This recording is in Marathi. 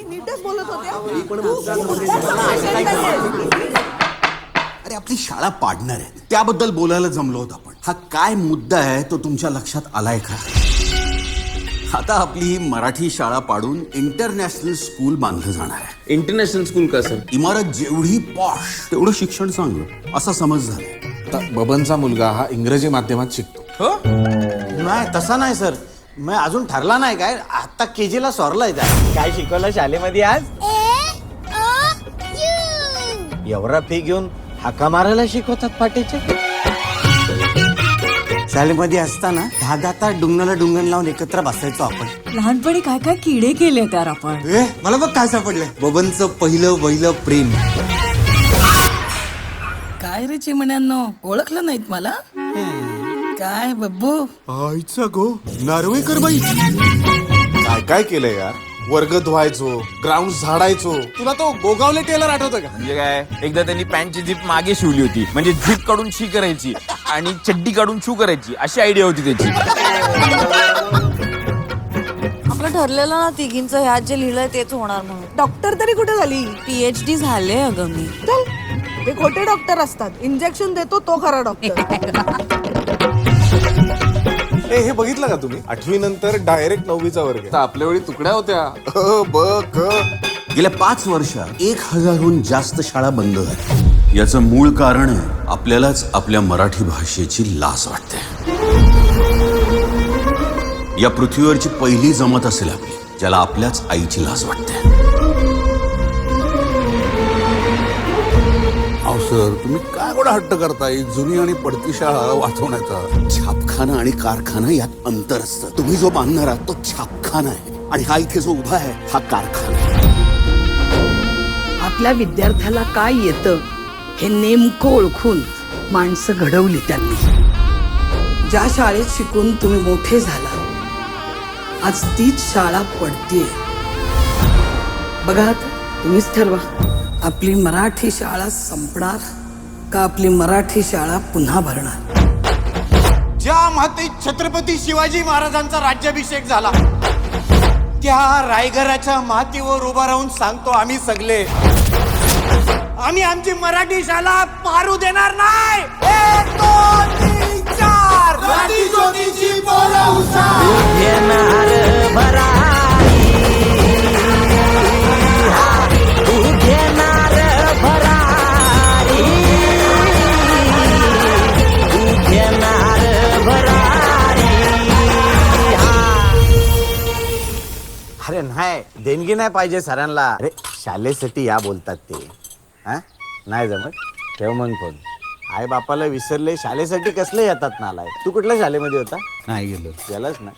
मी नीटच बोलत होते. अरे आपली शाळा पाडणार आहे त्याबद्दल बोलायला जमलो होतो आपण. हा काय मुद्दा आहे तो तुमच्या लक्षात आलाय का? आता आपली ही मराठी शाळा पाडून इंटरनॅशनल स्कूल बांधलं जाणार आहे. इंटरनॅशनल स्कूल का सर? इमारत जेवढी पॉश तेवढं शिक्षण चांगलं असा समज झालाय. आता बबनचा मुलगा हा इंग्रजी माध्यमात शिकतो. हो नाही तसा नाही सर. मी अजून ठरला नाही काय. आता केजीला सोरलाय त्या. काय शिकवलं शाळेमध्ये आज? एवढा फी घेऊन हाका मारायला शिकवतात पाटीचे. शाळेमध्ये असताना 10 तास डुंगण लावून एकत्र बसायचो आपण. लहानपणी काय काय किडे केले तर आपण. मला बघ काय सापडलंय. बबनचं पहिलं प्रेम. काय रे चिमण्यांनो, ओळखलं नाहीत मला? काय बब्बू? आईचा गो नार्वेकर बाई काय काय केलंय यार. वर्ग धुवायचो, ग्राउंड झाडायचो. तुला तो गोगावले टेलर आठवतं का? म्हणजे काय, एकदा त्यांनी पॅन्टची झीप मागे शिवली होती, म्हणजे झीप काढून शी करायची आणि चड्डी काढून शू करायची, अशी आयडिया होती त्याची. आपलं ठरलेलं ना तिघींचं ह्यात जे लिहिलंय तेच होणार म्हणून. डॉक्टर तरी कुठे झाली? PhD झाले अगं मी. चल, ते खोटे डॉक्टर असतात. इंजेक्शन देतो तो खरा डॉक्टर. हे बघितलं का तुम्ही? 8वी नंतर डायरेक्ट 9वीचा वर्ग. आता आपल्या वेळी तुकड्या होत्या. ब क. गेल्या 5 वर्षात 1000हून जास्त शाळा बंद झाल्या. याचं मूळ कारण आपल्यालाच आपल्या मराठी भाषेची लाज वाटते. या पृथ्वीवरची पहिली जमात असेल आपली ज्याला आपल्याच आईची लाज वाटते. अहो सर, तुम्ही काय गोडा हट्ट करताय जुनी आणि पडती शाळा वाचवण्याचा? छापखाना आणि कारखाना यात अंतर असतं. तुम्ही जो बांधणार आहात तो छापखाना आहे आणि हा इथे जो उभा आहे हा कारखाना आहे. आपल्या विद्यार्थ्याला काय येतं हे नेमकं ओळखून माणसं घडवली त्यांनी. ज्या शाळेत शिकून तुम्ही मोठे झाला, आज तीच शाळा पडतीये. बघा आता, तुम्हीच ठरवा. आपली मराठी शाळा संपणार का आपली मराठी शाळा पुन्हा भरणार? ज्या मातीत छत्रपती शिवाजी महाराजांचा राज्याभिषेक झाला त्या रायगडाच्या मातीवर उभा राहून सांगतो आम्ही सगळे, आम्ही आमची मराठी शाळा पारू देणार नाही. 1 2 3 4 मराठी ज्योतीची पोरं हुशार. अरे नाही, देणगी नाही पाहिजे सरांना. अरे शाळेसाठी या बोलतात ते. हा नाही जमत, ठेव मग फोन. आई बापाला विसरले, शाळेसाठी कसले येतात नालाय. तू कुठल्या शाळेमध्ये होता? नाही गेलो. गेलाच ना.